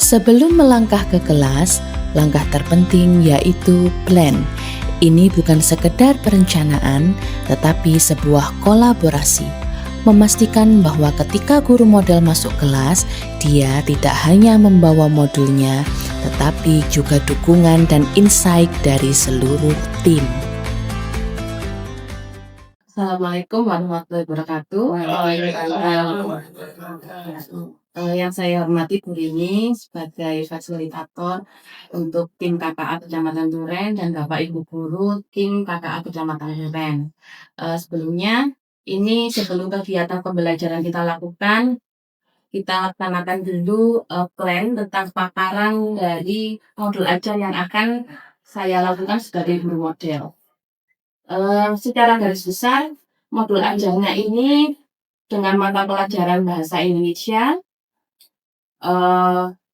Sebelum melangkah ke kelas, langkah terpenting yaitu plan. Ini bukan sekedar perencanaan, tetapi sebuah kolaborasi. Memastikan bahwa ketika guru model masuk kelas, dia tidak hanya membawa modulnya, tetapi juga dukungan dan insight dari seluruh tim. Assalamualaikum warahmatullahi wabarakatuh. Yang saya hormati Bu Rini sebagai fasilitator untuk tim KKA Kecamatan Duren dan Bapak Ibu Guru tim KKA Kecamatan Duren. Sebelumnya, ini sebelum kegiatan pembelajaran kita lakukan, kita laksanakan dulu plan tentang paparan dari modul ajar yang akan saya lakukan sebagai guru model. Secara garis besar, modul ajarnya ini dengan mata pelajaran bahasa Indonesia,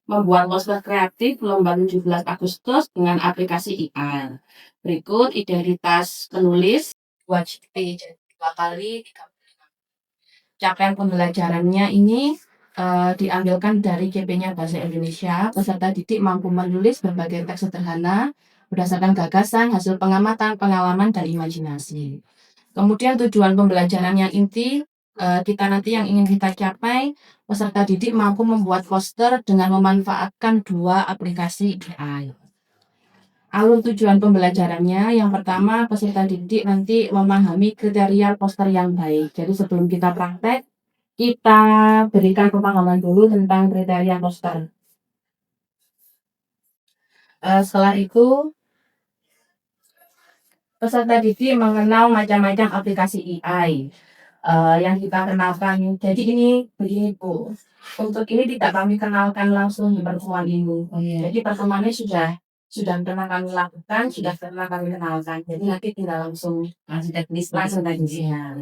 membuat poster kreatif lomba 17 Agustus dengan aplikasi IAR. Berikut identitas penulis, 2 GP, jadi 2 kali 35. Capaian pembelajarannya ini diambilkan dari GP-nya Bahasa Indonesia. Peserta didik mampu menulis berbagai teks sederhana berdasarkan gagasan, hasil pengamatan, pengalaman, dan imajinasi. Kemudian tujuan pembelajaran yang inti, kita nanti yang ingin kita capai, peserta didik mampu membuat poster dengan memanfaatkan 2 aplikasi AI. Alur tujuan pembelajarannya, yang pertama peserta didik nanti memahami kriteria poster yang baik. Jadi sebelum kita praktek, kita berikan pemahaman dulu tentang kriteria poster. Setelah itu, peserta didik mengenal macam-macam aplikasi AI yang kita kenalkan. Jadi ini begini Bu, untuk ini tidak kami kenalkan langsung di pertemuan ini. Jadi pertemuannya sudah pernah kami lakukan, sudah pernah kami kenalkan. Jadi nanti tinggal langsung teknisnya.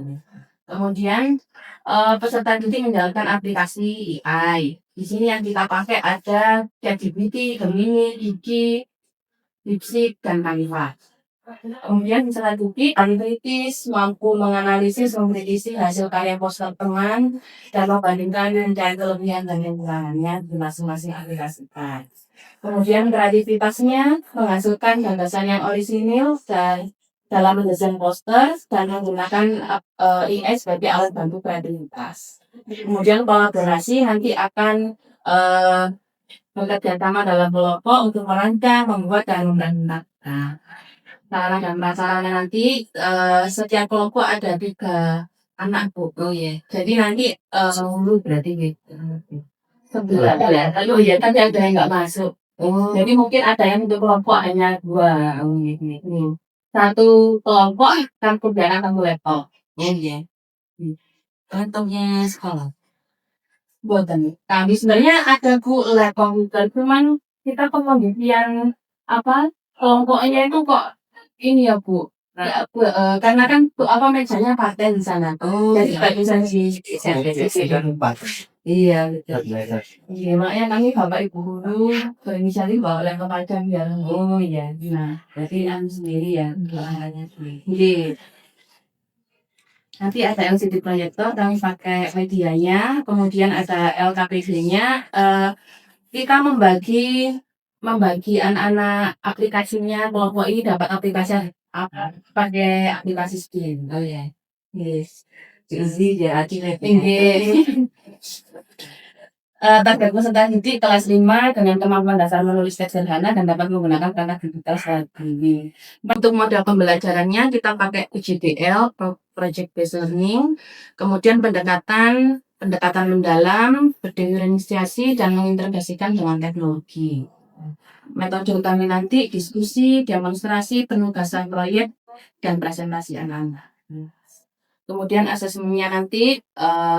Kemudian peserta didik menjalankan aplikasi AI. Di sini yang kita pakai ada ChatGPT, Gemini, Gigi, DeepSeek, dan Canva. Kemudian peserta didik kritis, mampu menganalisis, mengkritisi hasil karya poster teman, dan membandingkan dan kelebihan dan kekurangannya di masing-masing aplikasi. Kemudian kreativitasnya menghasilkan gagasan yang orisinil dan dalam mendesain poster dan menggunakan AI sebagai alat bantu kreativitas. Kemudian kolaborasi nanti akan bekerja sama dalam kelompok untuk merancang, membuat, dan memperkenalkan. Sarana dan prasarana nanti setiap kelompok ada 3 anak Bu. Oh iya. Jadi nanti berarti gitu. 9 ya. Lalu ya tapi ada yang nggak masuk. Oh. Jadi mungkin ada yang untuk kelompok hanya 2. Satu kelompok akan kerjaan satu laptop. Oh iya. Laptopnya sekolah. Buatan. Kami sebenarnya ada Bu laptop komputer, cuman kita pembagian kelompoknya itu kok ini ya Bu. Karena kan mejanya paten di sana. Oh, jadi nggak bisa iya betul. Iya, makanya kami Bapak Ibu Guru berinisiatif bawa laptop aja biar. Oh iya. Nah, berarti sendiri ya bahannya sendiri. Iya. Nanti ada LCD proyektor, kami pakai medianya, kemudian ada LKPD-nya. Kita membagi anak-anak aplikasinya, kelompok ini dapat aplikasi apa? Pakai aplikasi Spin. Oh ya. Yes. Jadi ya tinggi. Target peserta didik kelas 5 dengan kemampuan dasar menulis teks sederhana dan dapat menggunakan perangkat digital saat ini. Untuk model pembelajarannya kita pakai PJDL, Project Based Learning, kemudian pendekatan mendalam, berdiferensiasi dan mengintegrasikan dengan teknologi. Metode utama nanti diskusi, demonstrasi, penugasan proyek, dan presentasi anak-anak. Kemudian asesmennya nanti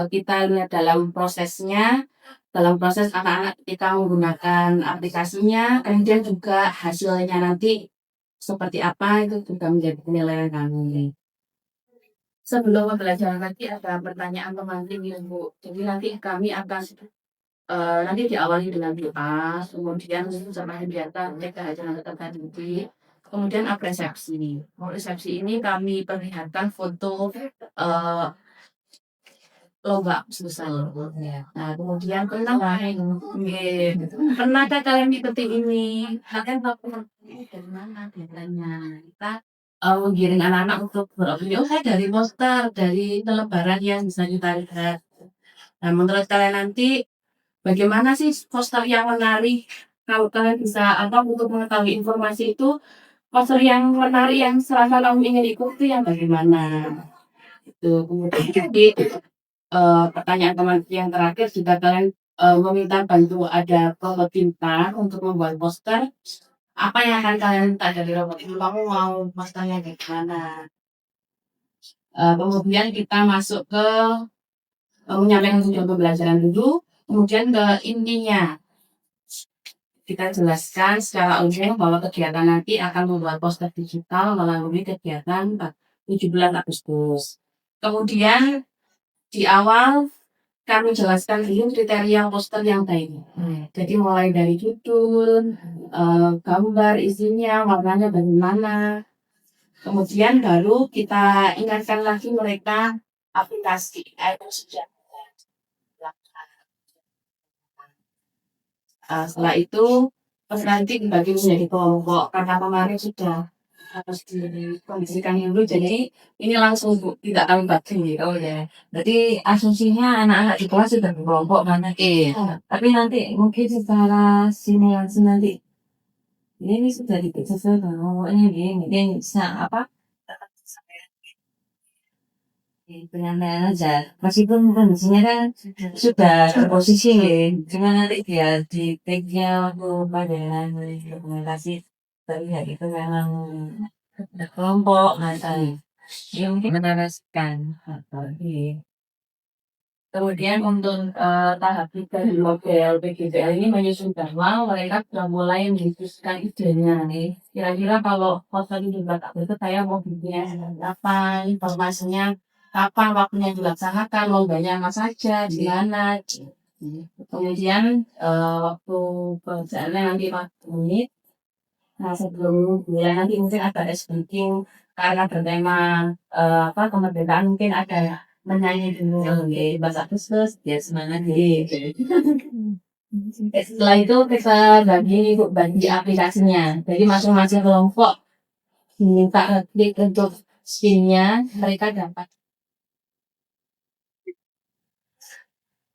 kita lihat dalam prosesnya, dalam proses anak-anak ketika menggunakan aplikasinya, kemudian juga hasilnya nanti seperti apa itu juga menjadi penilaian kami. Sebelum pembelajaran nanti ada pertanyaan pengantin ya Bu. Jadi nanti kami akan nanti diawali dengan doa, kemudian sama kegiatan cek kehadiran peserta didik, kemudian resepsi. Resepsi ini kami perlihatkan foto lomba susah. Nah, kemudian pernah nggih, pernahkah kalian mengikuti ini? Kalian tahu ini dari mana datanya? Kita, menggiring anak-anak untuk beropini, "Oh, saya dari poster, dari selebaran yang bisa kita lihat." Nah, menurut kalian nanti bagaimana sih poster yang menarik? Kalau kalian bisa untuk mengetahui informasi itu, poster yang menarik yang serasa kamu ingin ikuti yang bagaimana? Itu. Kemudian jadi, pertanyaan teman yang terakhir, jika kalian, meminta ada robot pintar untuk membuat poster, apa yang akan kalian minta dari robot itu? Kamu mau posternya kayak gimana? Kemudian kita masuk ke, menyampaikan tujuan pembelajaran dulu, kemudian ke intinya. Kita jelaskan secara umum bahwa kegiatan nanti akan membuat poster digital melalui kegiatan 17 Agustus. Kemudian di awal kami jelaskan dulu kriteria poster yang baik. Jadi mulai dari judul, gambar isinya, warnanya bagaimana. Kemudian baru kita ingatkan lagi mereka aplikasi itu sudah. Setelah itu nanti dibagi menjadi kelompok karena kemarin sudah harus dikondisikan dulu, jadi ini langsung Bu, tidak kami bagi. Oh ya, berarti asumsinya anak-anak di kelas sudah berkelompok mana? Iya. Tapi nanti mungkin secara simulasi nanti ini sudah sesuai dengan kelompoknya ini bisa apa? Penyampaian aja. Meskipun kondisinya kan sudah terposisi ya, cuma nanti biar di tag-nya waktu pada dokumentasi terlihat itu memang kelompok masa yang mungkin menarasikan. Oke. Kemudian untuk tahap 3 di model PGDL ini menyusun jadwal, mereka sudah mulai mendiskusikan idenya nih. Kira-kira kalau poster ini dibuat itu saya mau bikinnya apa, informasinya kapan waktunya dilaksanakan, lombanya apa saja, di mana. Kemudian waktu pengerjaannya nanti 40 menit. Nah, sebelum mulai nanti mungkin ada ice breaking karena bertema kemerdekaan, mungkin ada menyanyi dulu bahasa Agustus biar semangat gitu. Setelah itu kita bagi aplikasinya. Jadi masing-masing kelompok diminta klik untuk spinnya, mereka dapat.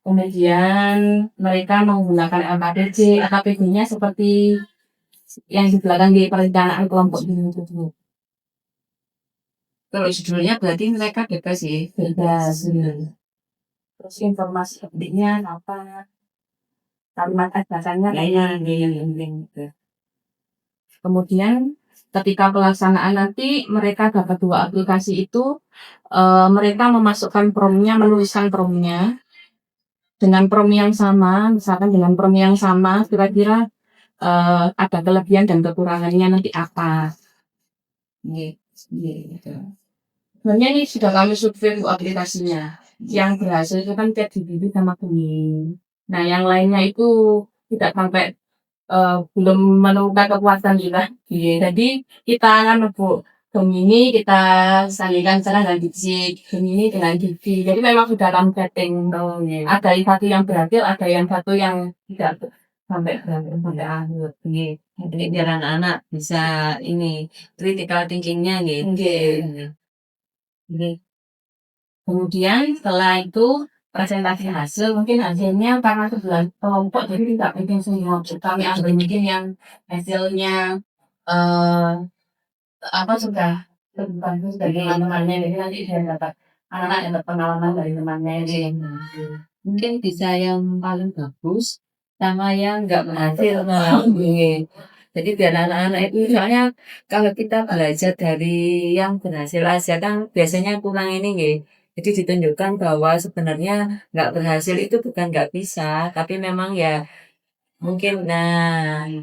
Kemudian mereka menggunakan LKPJ. LKPJ-nya seperti yang di belakang di perencanaan kelompok ini dulu. Kalau judulnya berarti mereka bebas sih, bebas. Terus informasi pentingnya apa? Kalimat ajakannya kayaknya yang penting. Kemudian ketika pelaksanaan nanti mereka dapat 2 aplikasi itu, mereka memasukkan prompt-nya, menuliskan prompt-nya dengan prompt yang sama, misalkan dengan prompt yang sama, kira-kira ada kelebihan dan kekurangannya nanti apa. Gitu. Sebenarnya ini sudah kami survei untuk aplikasinya. Yang berhasil itu kan kayak Bibi sama Gemini. Nah, yang lainnya itu tidak sampai belum menemukan kepuasan juga. Jadi kita kan Bu Gemini kita sandingkan secara dengan diksi Gemini dengan diksi. Jadi memang sudah kami setting. Ada satu yang berhasil, ada yang satu yang tidak sampai akhir. Jadi biar anak-anak bisa ini critical thinking-nya gitu. Kemudian setelah itu presentasi hasil, mungkin hasilnya karena sebelah kelompok jadi tidak penting semua. Kami ambil mungkin yang hasilnya eh sudah bagus dari teman-temannya, jadi nanti saya dapat anak-anak dapat pengalaman dari temannya ini. Mungkin bisa yang paling bagus sama yang nggak berhasil. Jadi biar anak-anak itu soalnya kalau kita belajar dari yang berhasil aja kan biasanya kurang ini nggih. Jadi ditunjukkan bahwa sebenarnya nggak berhasil itu bukan nggak bisa, tapi memang ya mungkin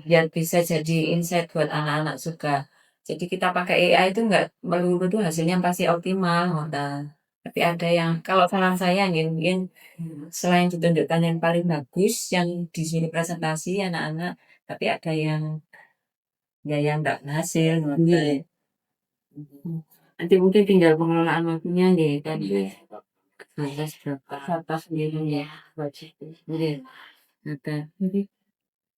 biar bisa jadi insight buat anak-anak juga. Jadi kita pakai AI itu nggak melulu tuh hasilnya pasti optimal, tapi ada yang kalau saran saya mungkin selain ditunjukkan yang paling bagus yang di sini presentasi anak-anak, tapi ada yang ya yang nggak berhasil nanti mungkin tinggal pengelolaan waktunya kan. batas berapa? Batas gitu ya, wajib. Nggih. Ada. Jadi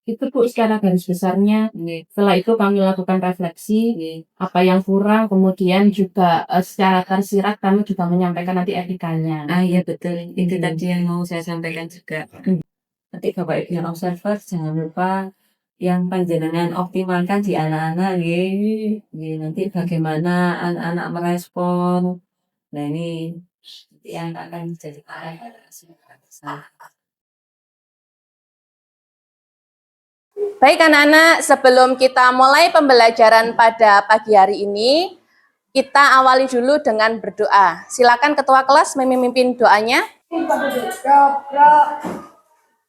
itu Bu secara garis besarnya. Nggih. Setelah itu kami lakukan refleksi, Nggih. apa yang kurang, kemudian juga secara tersirat kami juga menyampaikan nanti etikanya. Ah iya betul. Itu tadi yang mau saya sampaikan juga. Nanti Bapak Ibu yang observer jangan lupa yang panjenengan optimalkan di anak-anak nggih. Nggih, nanti bagaimana anak-anak merespon. Nah ini yang akan jadi Baik anak-anak, sebelum kita mulai pembelajaran pada pagi hari ini, kita awali dulu dengan berdoa. Silakan ketua kelas memimpin doanya.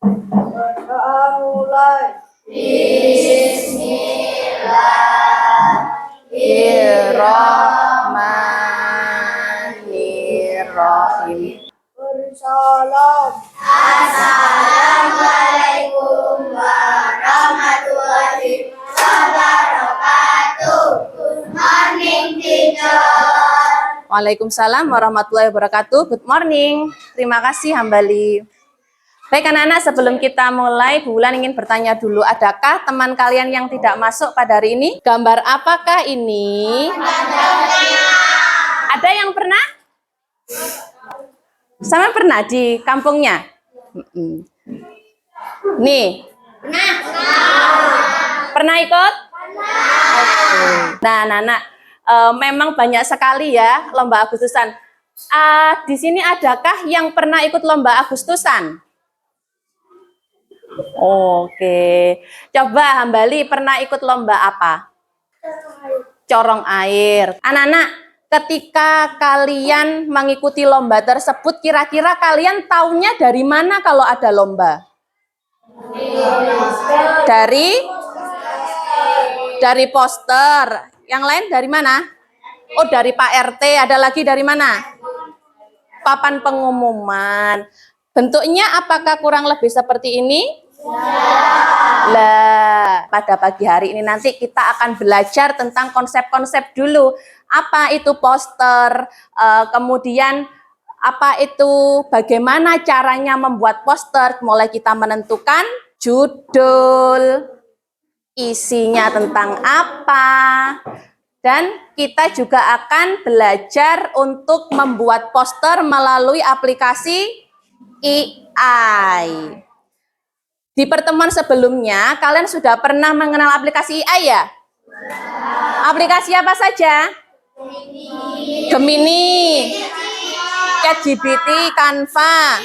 Berdoa mulai. Bismillahirrahmanirrahim. Bersalam. Waalaikumsalam warahmatullahi wabarakatuh. Good morning. Terima kasih Hambali. Baik anak-anak, sebelum kita mulai, Bu Wulan ingin bertanya dulu, adakah teman kalian yang tidak masuk pada hari ini? Gambar apakah ini? Ada yang pernah? Sama pernah di kampungnya? Nih. Pernah ikut? Nah, anak-anak, memang banyak sekali ya lomba Agustusan. Di sini adakah yang pernah ikut lomba Agustusan? Oke, coba Hambali pernah ikut lomba apa? Corong air. Anak-anak, ketika kalian mengikuti lomba tersebut, kira-kira kalian taunya dari mana kalau ada lomba? Dari poster. Yang lain dari mana? Oh, dari Pak RT. Ada lagi dari mana? Papan pengumuman. Bentuknya apakah kurang lebih seperti ini? Lah, pada pagi hari ini nanti kita akan belajar tentang konsep-konsep dulu. Apa itu poster, kemudian apa itu, bagaimana caranya membuat poster, mulai kita menentukan judul, isinya tentang apa, dan kita juga akan belajar untuk membuat poster melalui aplikasi EI. Di pertemuan sebelumnya, kalian sudah pernah mengenal aplikasi AI ya? Aplikasi apa saja? Gemini, ChatGPT, Canva,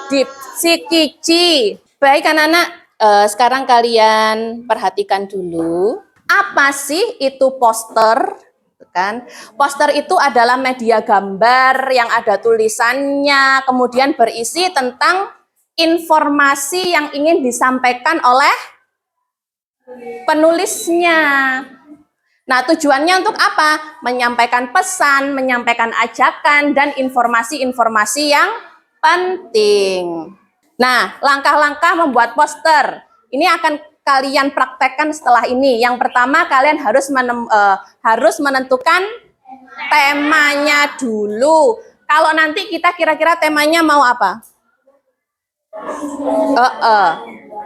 DeepSeek, Kici. Baik anak-anak, sekarang kalian perhatikan dulu. Apa sih itu poster? Kan? Poster itu adalah media gambar yang ada tulisannya, kemudian berisi tentang informasi yang ingin disampaikan oleh penulisnya. Nah, tujuannya untuk apa? Menyampaikan pesan, menyampaikan ajakan, dan informasi-informasi yang penting. Nah, langkah-langkah membuat poster. Ini akan kalian praktekkan setelah ini. Yang pertama, kalian harus menentukan temanya dulu. Kalau nanti kita kira-kira temanya mau apa?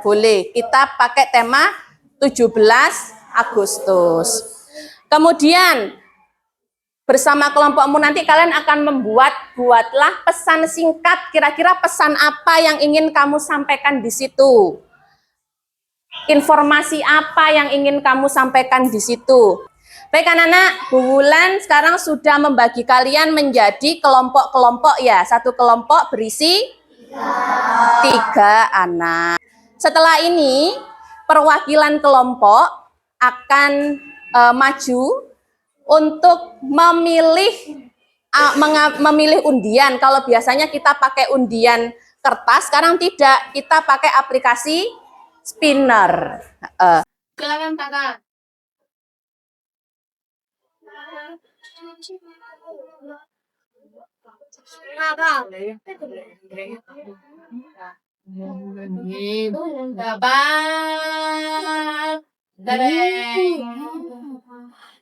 Boleh. Kita pakai tema 17 Agustus. Kemudian bersama kelompokmu nanti kalian akan buatlah pesan singkat. Kira-kira pesan apa yang ingin kamu sampaikan di situ? Informasi apa yang ingin kamu sampaikan di situ? Baik anak-anak, Bu Wulan sekarang sudah membagi kalian menjadi kelompok-kelompok ya. Satu kelompok berisi 3 anak. Setelah ini, perwakilan kelompok akan maju untuk memilih undian. Kalau biasanya kita pakai undian kertas, sekarang tidak. Kita pakai aplikasi spinner. Silakan kakak.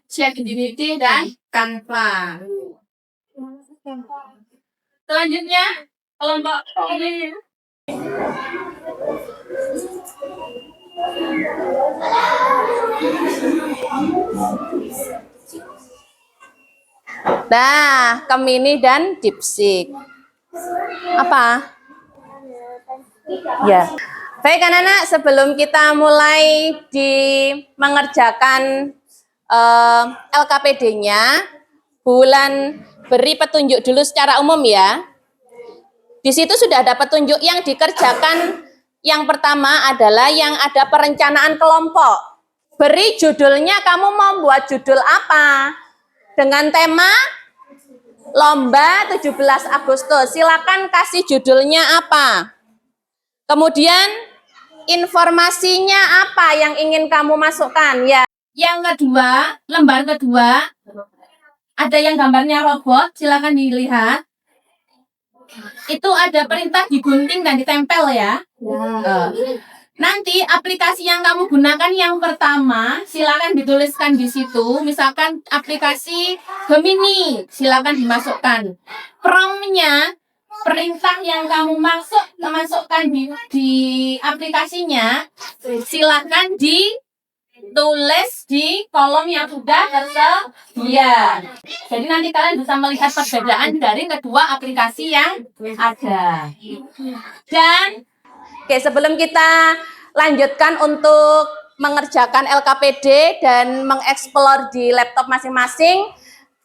ChatGPT dan Canva. Selanjutnya kelompok ini. Nah, Gemini dan Dipsik. Apa? Ya. Baik anak-anak, sebelum kita mulai mengerjakan LKPD-nya, Bulan beri petunjuk dulu secara umum ya. Di situ sudah ada petunjuk yang dikerjakan. Yang pertama adalah yang ada perencanaan kelompok. Beri judulnya, kamu mau buat judul apa? Dengan tema Lomba 17 Agustus. Silakan kasih judulnya apa. Kemudian informasinya apa yang ingin kamu masukkan ya. Yang kedua, lembar kedua, ada yang gambarnya robot, silakan dilihat. Itu ada perintah digunting dan ditempel ya. Nanti aplikasi yang kamu gunakan yang pertama, silakan dituliskan di situ. Misalkan aplikasi Gemini, silakan dimasukkan. Prompt-nya, perintah yang kamu masukkan di aplikasinya, silakan ditulis di kolom yang sudah tersedia. Jadi nanti kalian bisa melihat perbedaan dari kedua aplikasi yang ada. Dan Oke, sebelum kita lanjutkan untuk mengerjakan LKPD dan mengeksplor di laptop masing-masing,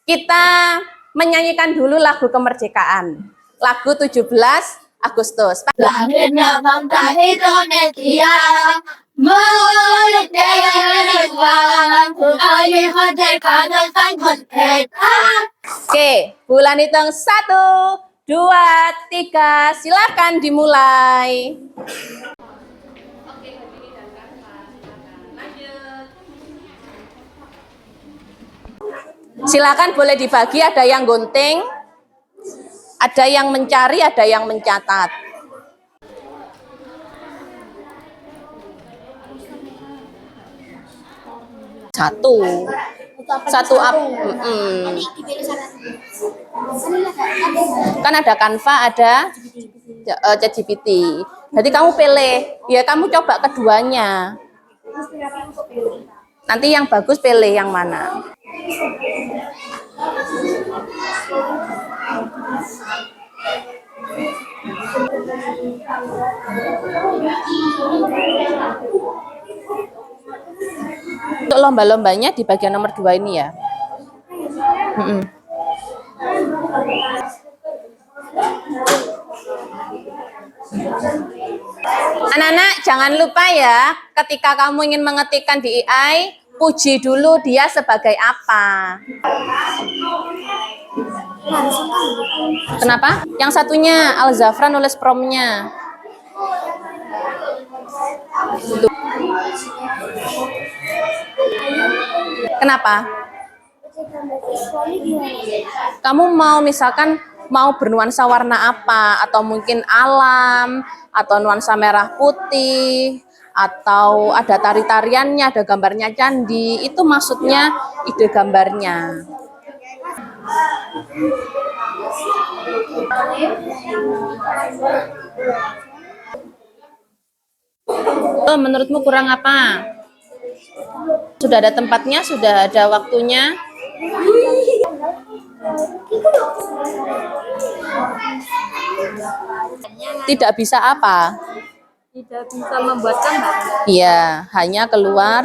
kita menyanyikan dulu lagu kemerdekaan. Lagu 17 Agustus. lahirnya bangsa Indonesia, Oke, bulan hitung 1, 2, 3, silakan dimulai. Silakan boleh dibagi, ada yang gunting, ada yang mencari, ada yang mencatat. Satu kan ada Canva, ada ChatGPT. Jadi kamu pilih, ya kamu coba keduanya. Nanti yang bagus pilih yang mana. Untuk lomba-lombanya di bagian nomor 2 ini ya. Anak-anak jangan lupa ya, ketika kamu ingin mengetikkan di AI, puji dulu dia sebagai apa. Kenapa? Yang satunya Al-Zafran nulis promnya. Kenapa? Kamu mau misalkan mau bernuansa warna apa, atau mungkin alam, atau nuansa merah putih, atau ada tari-tariannya, ada gambarnya candi, itu maksudnya ide gambarnya. Oh, menurutmu kurang apa? Sudah ada tempatnya, sudah ada waktunya. Tidak bisa apa? Tidak bisa membuat gambar. Iya, hanya keluar.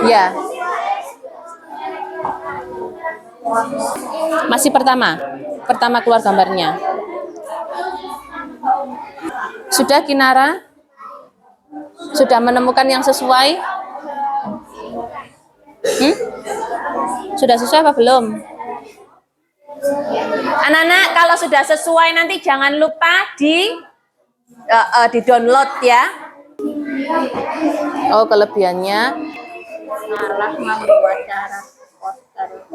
Ya. Masih pertama keluar gambarnya. Sudah Kinara? Sudah menemukan yang sesuai? Sudah sesuai apa belum? Anak-anak, kalau sudah sesuai nanti jangan lupa di download ya. Oh, kelebihannya.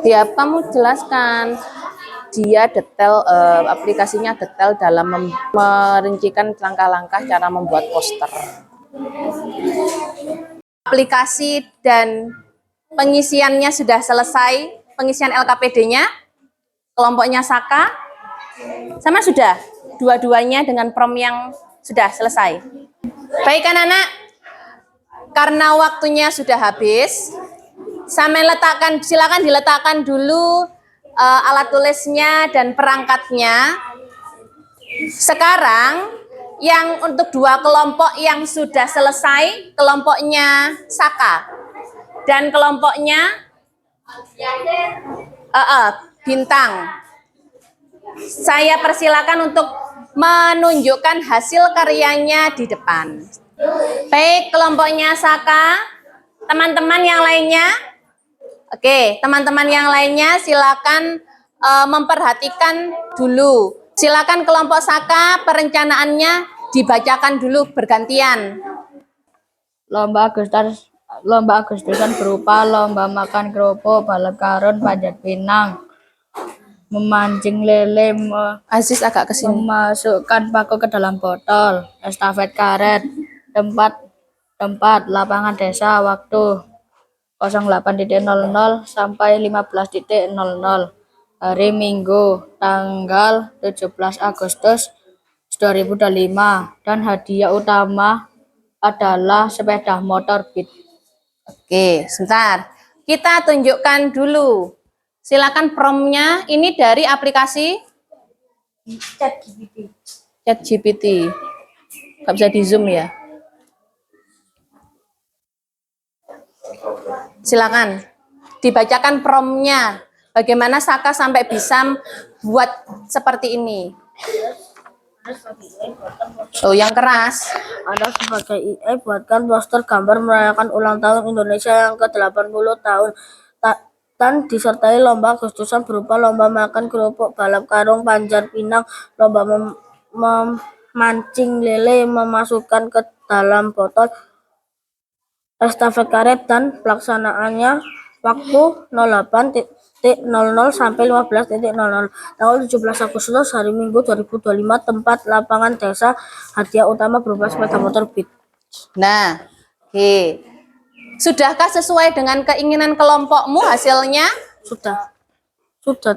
Ya, kamu jelaskan. Dia detail, aplikasinya detail dalam merincikan langkah-langkah cara membuat poster. Aplikasi dan pengisiannya sudah selesai, pengisian LKPD-nya, kelompoknya Saka, sama sudah, dua-duanya dengan prom yang sudah selesai. Baik anak-anak, karena waktunya sudah habis, silakan diletakkan dulu alat tulisnya dan perangkatnya. Sekarang yang untuk dua kelompok yang sudah selesai, kelompoknya Saka dan kelompoknya Bintang. Saya persilakan untuk menunjukkan hasil karyanya di depan. Baik, kelompoknya Saka, teman-teman yang lainnya. Oke, teman-teman yang lainnya silakan memperhatikan dulu. Silakan kelompok Saka, perencanaannya dibacakan dulu bergantian. Lomba Agustusan berupa lomba makan kerupuk, balap karun, panjat pinang, memancing lele, Aziz agak kesini. memasukkan paku ke dalam botol, estafet karet, tempat lapangan desa, waktu 08.00 sampai 15.00, hari Minggu, tanggal 17 Agustus 2025, dan hadiah utama adalah sepeda motor Beat. Oke, sebentar. Kita tunjukkan dulu. Silakan promnya. Ini dari aplikasi ChatGPT. Nggak bisa di zoom ya. Silakan dibacakan promnya. Bagaimana Saka sampai bisa buat seperti ini? Oh, yang keras. Anda sebagai IE buatkan poster gambar merayakan ulang tahun Indonesia yang ke-80 tahun dan disertai lomba Agustusan berupa lomba makan kerupuk, balap karung, panjat pinang, lomba memancing lele, memasukkan ke dalam botol, estafet karet, dan pelaksanaannya waktu 08.00 sampai 15.00, tanggal 17 Agustus, hari Minggu 2025, tempat lapangan desa, hadiah utama berupa sepeda motor Beat. Nah, oke. Sudahkah sesuai dengan keinginan kelompokmu hasilnya? Sudah,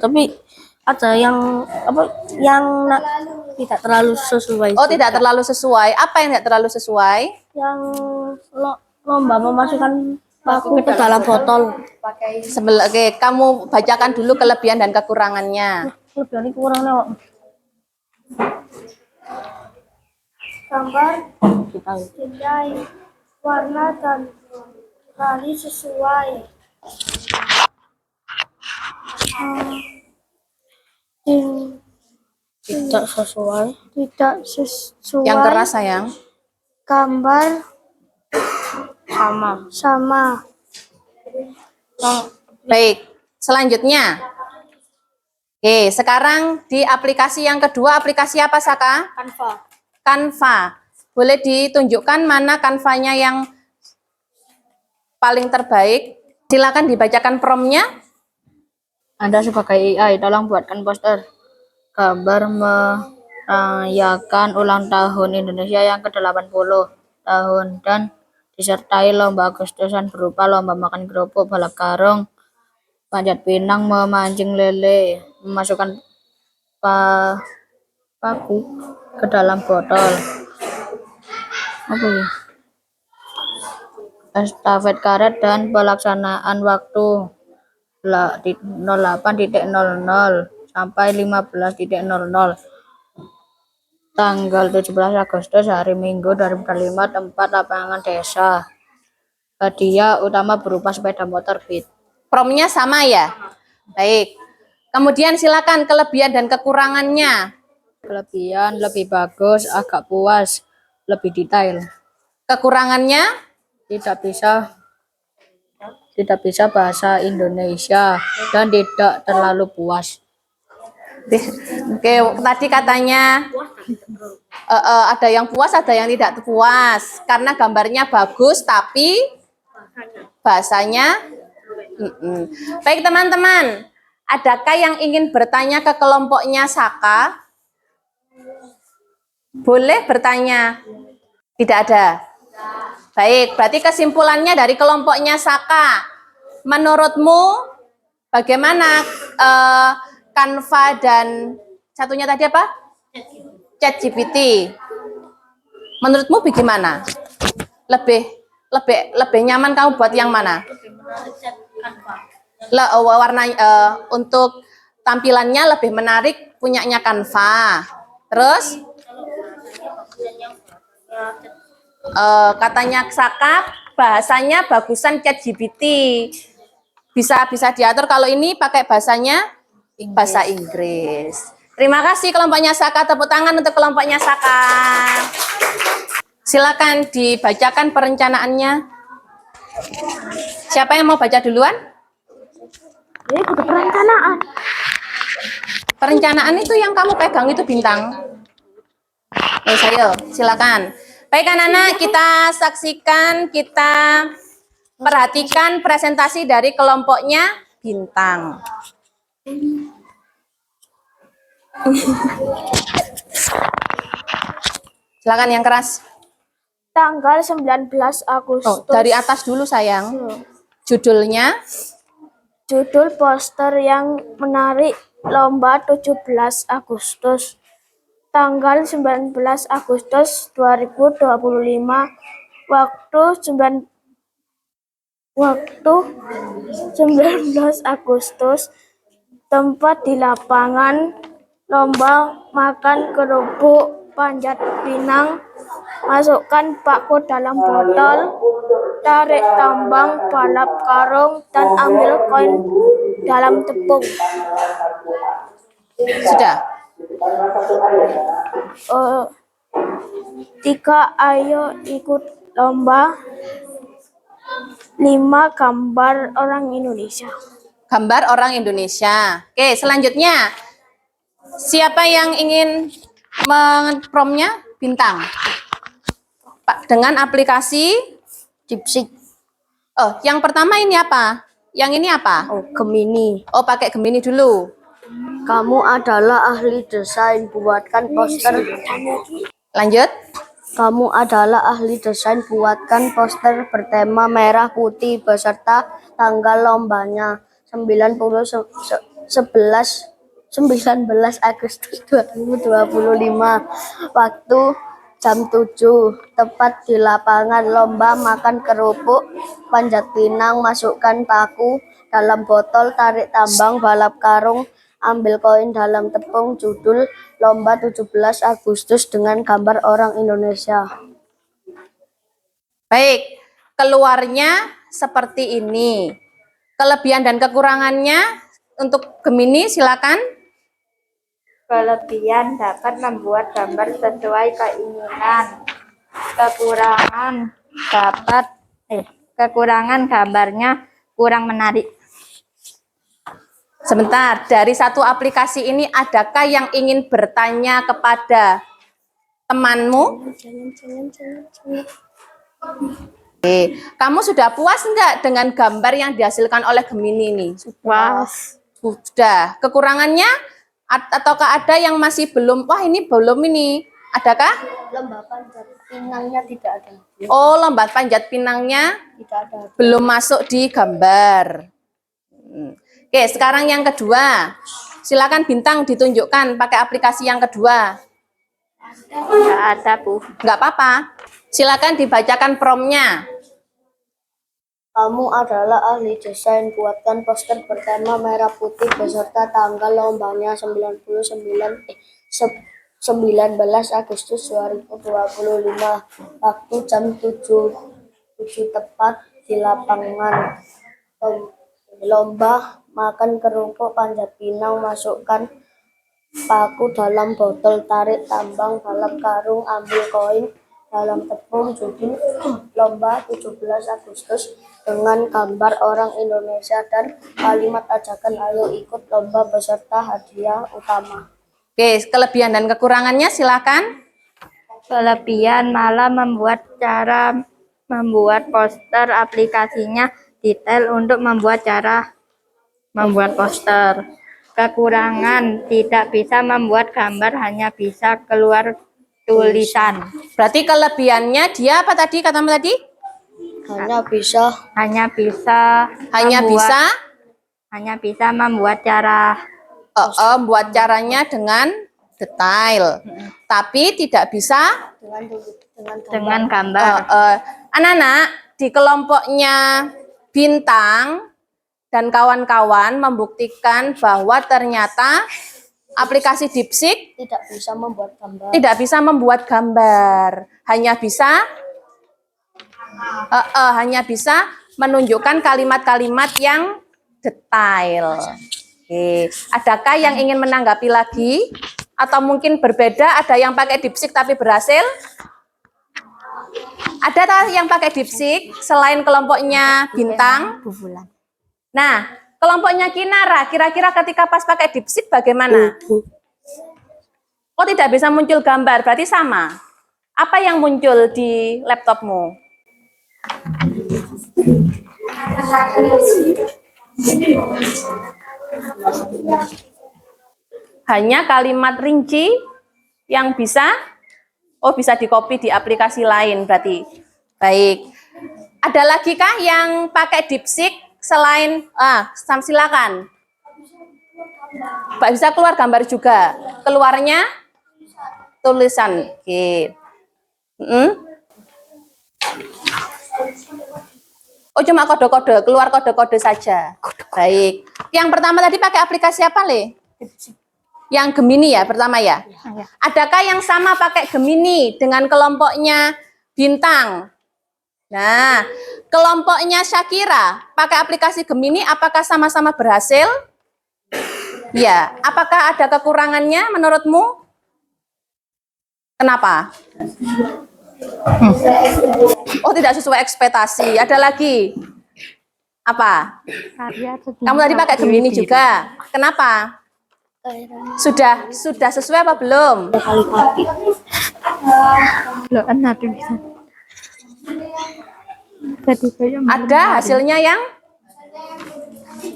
tapi ada yang tidak terlalu sesuai. Oh, tidak terlalu sesuai. Apa yang tidak terlalu sesuai? Yang lomba memasukkan paku ke dalam botol. Oke, kamu bacakan dulu kelebihan dan kekurangannya. Kelebihan ini kurangnya, Wak. Gambar nilai warna dan kali sesuai. Tidak sesuai. Yang keras sayang. Gambar sama. Baik, selanjutnya. Oke, sekarang di aplikasi yang kedua, aplikasi apa Saka? Canva. Boleh ditunjukkan mana Canva-nya yang paling terbaik? Silakan dibacakan promnya. Anda sebagai AI, tolong buatkan poster gambar merayakan ulang tahun Indonesia yang ke-80 tahun dan disertai lomba Agustusan berupa lomba makan kerupuk, balap karung, panjat pinang, memancing lele, memasukkan paku ke dalam botol. Apa ya? Estafet karet dan pelaksanaan waktu 08.00 sampai 15.00, tanggal 17 Agustus, hari Minggu 2005, tempat lapangan desa, hadiah utama berupa sepeda motor Beat. Promnya sama ya? Baik. Kemudian silakan kelebihan dan kekurangannya. Kelebihan lebih bagus, agak puas, lebih detail. Kekurangannya? Tidak bisa bahasa Indonesia dan tidak terlalu puas. Oke, tadi katanya ada yang puas, ada yang tidak puas karena gambarnya bagus tapi bahasanya Baik teman-teman, adakah yang ingin bertanya ke kelompoknya Saka? Boleh bertanya? Tidak ada. Baik, berarti kesimpulannya dari kelompoknya Saka, menurutmu bagaimana Canva dan satunya tadi apa? ChatGPT. Menurutmu bagaimana? Lebih nyaman kamu buat yang mana? Warna untuk tampilannya lebih menarik punyanya Canva. Terus katanya Saka bahasanya bagusan ChatGPT. Bisa diatur kalau ini pakai bahasa Inggris. Terima kasih kelompoknya Saka, tepuk tangan untuk kelompoknya Saka. Silakan dibacakan perencanaannya. Siapa yang mau baca duluan? Ini butuh perencanaan. Perencanaan itu yang kamu pegang itu Bintang. Ayo, silakan. Baik anak-anak, kita saksikan, kita perhatikan presentasi dari kelompoknya Bintang. Silakan yang keras. Tanggal 19 Agustus. Dari atas dulu sayang. Judulnya? Judul poster yang menarik lomba 17 Agustus. Tanggal 19 Agustus 2025. Waktu 19 Agustus. Tempat di lapangan. Lomba makan kerupuk panjat pinang. Masukkan paku dalam botol. Tarik tambang, balap karung, dan ambil koin dalam tepung. Sudah. 3. Ayo ikut lomba. 5. Gambar orang Indonesia. Gambar orang Indonesia. Oke, selanjutnya. Siapa yang ingin mempromnya? Bintang. Pak, dengan aplikasi Dipsik. Oh, yang pertama ini apa? Yang ini apa? Gemini. Oh, pakai Gemini dulu. Kamu adalah ahli desain, buatkan poster. Lanjut. Kamu adalah ahli desain, buatkan poster bertema merah putih beserta tanggal lombanya 19 Agustus 2025. Waktu jam 7, tepat di lapangan lomba makan kerupuk panjat pinang, masukkan paku dalam botol, tarik tambang, balap karung, ambil koin dalam tepung. Judul lomba 17 Agustus dengan gambar orang Indonesia. Baik, keluarnya seperti ini. Kelebihan dan kekurangannya untuk Gemini silakan. Kelebihan dapat membuat gambar sesuai keinginan. Kekurangan gambarnya kurang menarik. Sebentar, dari satu aplikasi ini adakah yang ingin bertanya kepada temanmu? Oke, kamu sudah puas enggak dengan gambar yang dihasilkan oleh Gemini ini? Puas. Sudah. Kekurangannya ataukah ada yang masih belum? Wah, ini belum ini. Adakah? Lomba panjat pinangnya tidak ada. Oh, lomba panjat pinangnya Tidak ada. belum masuk di gambar. Oke, sekarang yang kedua. Silakan Bintang ditunjukkan pakai aplikasi yang kedua. Tidak ada, Bu. Enggak apa-apa. Silakan dibacakan promnya. Kamu adalah ahli desain, buatkan poster bertema merah putih beserta tanggal lombanya 19 Agustus 2025. Waktu jam 7 tepat di lapangan. Lomba makan kerupuk panjat pinang, masukkan paku dalam botol, tarik tambang, balap karung, ambil koin dalam tepung. Judul lomba 17 Agustus dengan gambar orang Indonesia dan kalimat ajakan ayo ikut lomba beserta hadiah utama. Oke, kelebihan dan kekurangannya silakan. Kelebihan malah membuat poster aplikasinya detail untuk membuat poster. Kekurangan tidak bisa membuat gambar, hanya bisa keluar tulisan. Berarti kelebihannya dia apa tadi katamu tadi? hanya bisa hanya bisa Hanya membuat- bisa membuat cara buat caranya dengan detail, tapi tidak bisa dengan gambar. anak-anak di kelompoknya Bintang dan kawan-kawan membuktikan bahwa ternyata aplikasi DeepSeek tidak bisa membuat gambar. tidak bisa membuat gambar, hanya bisa menunjukkan kalimat-kalimat yang detail. Oke, adakah yang ingin menanggapi lagi? Atau mungkin berbeda, ada yang pakai DeepSeek tapi berhasil? Ada yang pakai DeepSeek selain kelompoknya Bintang? Nah, kelompoknya Kinara, kira-kira ketika pas pakai DeepSeek bagaimana? Oh, tidak bisa muncul gambar, berarti sama. Apa yang muncul di laptopmu? Hanya kalimat rinci yang bisa di-copy di aplikasi lain berarti. Baik. Ada lagi kah yang pakai DeepSeek selain silakan. Pak bisa keluar gambar juga. Keluarnya tulisan. Oke. Oh, cuma kode-kode, keluar kode-kode saja. Baik. Yang pertama tadi pakai aplikasi apa, Le? Yang Gemini ya, pertama ya? Adakah yang sama pakai Gemini dengan kelompoknya Bintang? Nah, kelompoknya Syakira pakai aplikasi Gemini, apakah sama-sama berhasil? Ya, apakah ada kekurangannya menurutmu? Kenapa? Oh, tidak sesuai ekspektasi. Ada lagi? Apa? Kamu tadi pakai Gemini juga. Kenapa? Sudah sesuai apa belum? Ada hasilnya yang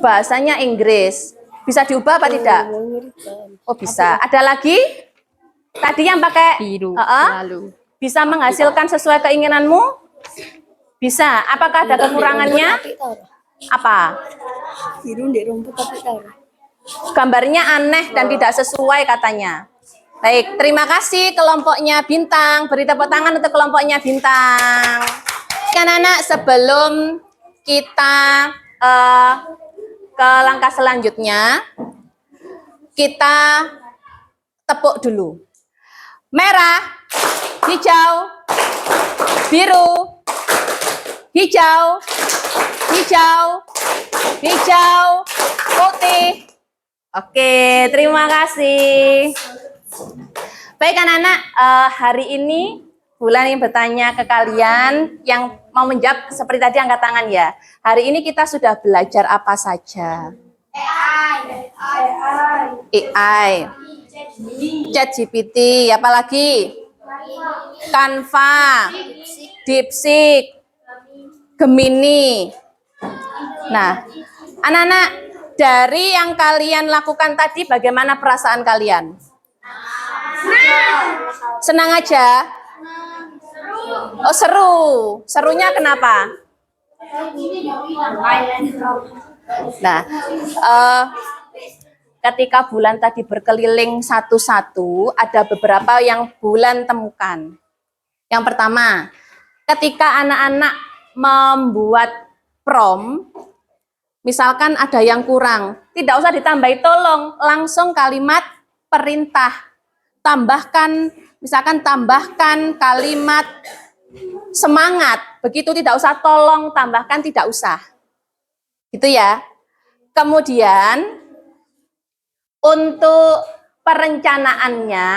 bahasanya Inggris. Bisa diubah apa tidak? Oh, bisa. Ada lagi? Tadi yang pakai Biru bisa menghasilkan sesuai keinginanmu? Bisa. Apakah ada kekurangannya? Apa? Biru di rumput tapi tahu. Gambarnya aneh dan tidak sesuai katanya. Baik, terima kasih kelompoknya Bintang. Beri tepuk tangan untuk kelompoknya Bintang. Anak-anak, sebelum kita ke langkah selanjutnya, kita tepuk dulu. Merah, hijau, biru, hijau, putih. Oke, terima kasih. Baik anak-anak, hari ini Bulan ingin bertanya ke kalian yang mau menjawab seperti tadi angkat tangan ya. Hari ini kita sudah belajar apa saja? AI. ChatGPT, apalagi? Canva, DeepSeek, Gemini. Nah, anak-anak, dari yang kalian lakukan tadi bagaimana perasaan kalian? Senang aja? Oh, seru. Serunya kenapa? Nah, ketika Bulan tadi berkeliling satu-satu, ada beberapa yang Bulan temukan. Yang pertama, ketika anak-anak membuat prompt, misalkan ada yang kurang, tidak usah ditambahi tolong, langsung kalimat perintah. Tambahkan kalimat semangat. Begitu, tidak usah tolong, tambahkan tidak usah. Gitu ya. Kemudian untuk perencanaannya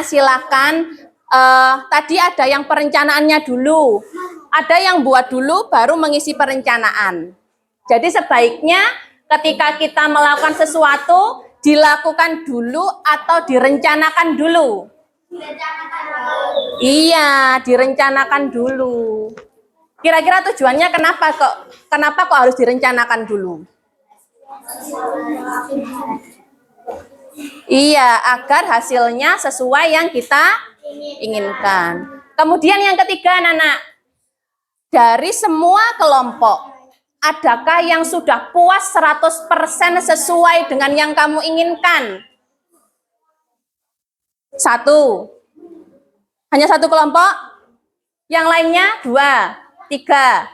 silakan tadi ada yang perencanaannya dulu. Ada yang buat dulu baru mengisi perencanaan. Jadi sebaiknya ketika kita melakukan sesuatu dilakukan dulu atau direncanakan dulu? Iya, direncanakan dulu. Kira-kira tujuannya kenapa kok harus direncanakan dulu? Iya, agar hasilnya sesuai yang kita inginkan. Kemudian yang ketiga, anak-anak, dari semua kelompok, adakah yang sudah puas 100% sesuai dengan yang kamu inginkan? Satu. Hanya satu kelompok? Yang lainnya 2, 3.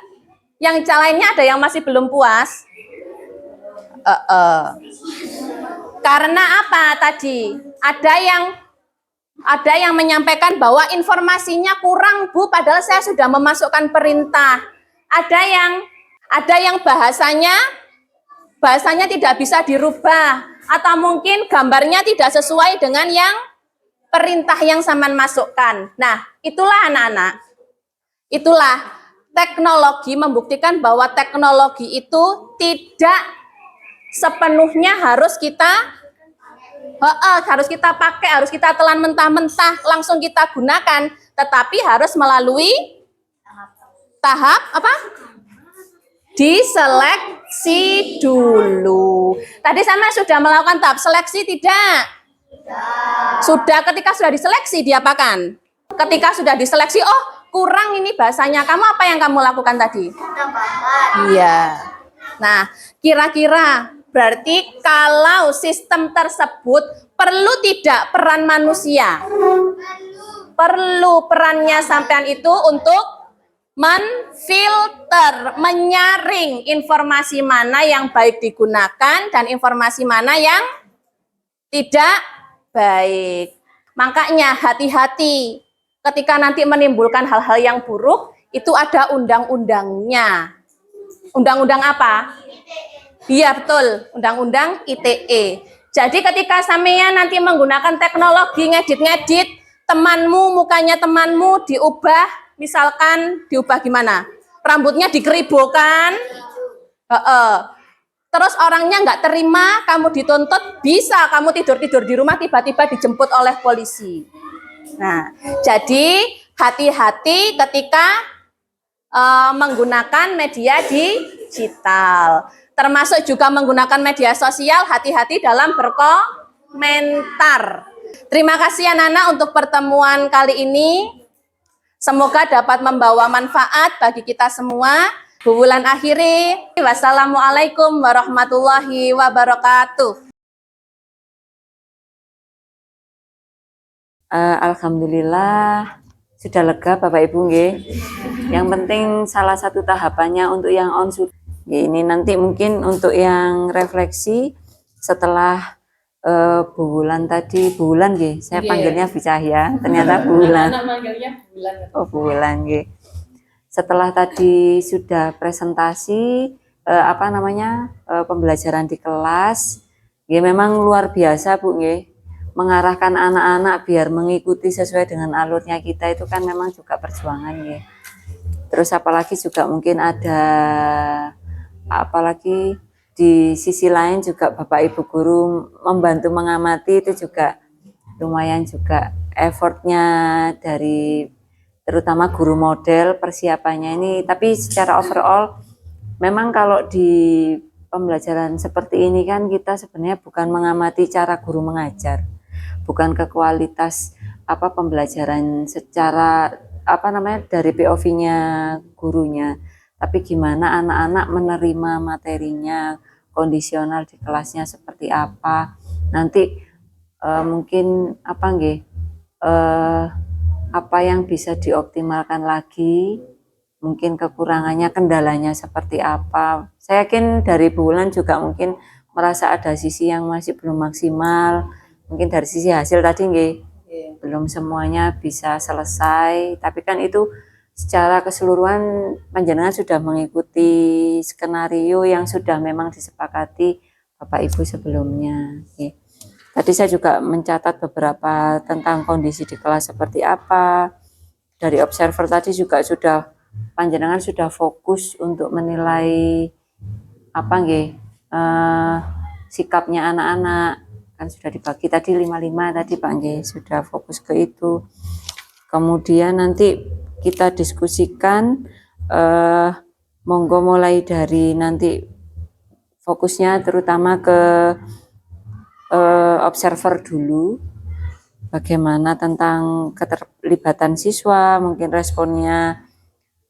Yang lainnya ada yang masih belum puas? Karena apa tadi? Ada yang menyampaikan bahwa informasinya kurang, Bu, padahal saya sudah memasukkan perintah. Ada yang bahasanya tidak bisa dirubah, atau mungkin gambarnya tidak sesuai dengan yang perintah yang Saman masukkan. Nah, itulah anak-anak. Itulah teknologi membuktikan bahwa teknologi itu tidak sepenuhnya harus kita pakai, harus kita telan mentah-mentah, langsung kita gunakan, tetapi harus melalui tahap apa? Diseleksi dulu. Tadi Sama sudah melakukan tahap seleksi tidak? Sudah. Ketika sudah diseleksi diapakan? Ketika sudah diseleksi, oh kurang ini bahasanya, kamu apa yang kamu lakukan tadi? Iya. Nah, kira-kira berarti kalau sistem tersebut perlu tidak peran manusia? Perlu perannya sampean itu untuk menfilter, menyaring informasi mana yang baik digunakan dan informasi mana yang tidak baik. Makanya hati-hati ketika nanti menimbulkan hal-hal yang buruk, itu ada undang-undangnya. Undang-undang apa? Iya betul, undang-undang ITE. Jadi ketika sampean nanti menggunakan teknologi ngedit-ngedit, mukanya temanmu diubah, misalkan diubah gimana? Rambutnya dikeribokan, terus orangnya nggak terima, kamu dituntut, bisa kamu tidur-tidur di rumah tiba-tiba dijemput oleh polisi. Nah, jadi hati-hati ketika menggunakan media digital. Termasuk juga menggunakan media sosial, hati-hati dalam berkomentar. Terima kasih anak-anak untuk pertemuan kali ini. Semoga dapat membawa manfaat bagi kita semua. Bu Wulan akhiri. Wassalamualaikum warahmatullahi wabarakatuh. Alhamdulillah sudah lega Bapak Ibu nggih. Yang penting salah satu tahapannya untuk yang on sudah. Ini nanti mungkin untuk yang refleksi setelah Bu Wulan tadi, Bu Wulan nggih. Saya panggilnya Bu Cahya, ternyata Bu Wulan. Oh Bu Wulan nggih. Setelah tadi sudah presentasi pembelajaran di kelas, nggih memang luar biasa Bu nggih. Mengarahkan anak-anak biar mengikuti sesuai dengan alurnya kita itu kan memang juga perjuangan ya. Terus apalagi juga mungkin ada apalagi di sisi lain juga Bapak Ibu guru membantu mengamati, itu juga lumayan juga effortnya dari terutama guru model persiapannya ini. Tapi secara overall memang kalau di pembelajaran seperti ini kan kita sebenarnya bukan mengamati cara guru mengajar, bukan ke kualitas pembelajaran secara dari POV-nya gurunya, tapi gimana anak-anak menerima materinya, kondisional di kelasnya seperti apa. Nanti mungkin apa yang bisa dioptimalkan lagi, mungkin kekurangannya, kendalanya seperti apa. Saya yakin dari Bu Wulan juga mungkin merasa ada sisi yang masih belum maksimal. Mungkin dari sisi hasil tadi nggih, belum semuanya bisa selesai, tapi kan itu secara keseluruhan panjenengan sudah mengikuti skenario yang sudah memang disepakati Bapak Ibu sebelumnya. Tadi saya juga mencatat beberapa tentang kondisi di kelas seperti apa. Dari observer tadi juga panjenengan sudah fokus untuk menilai sikapnya anak-anak. Kan sudah dibagi tadi 5-5 tadi Pak nggih, sudah fokus ke itu. Kemudian nanti kita diskusikan monggo mulai dari nanti fokusnya terutama ke observer dulu. bagaimana tentang keterlibatan siswa, mungkin responnya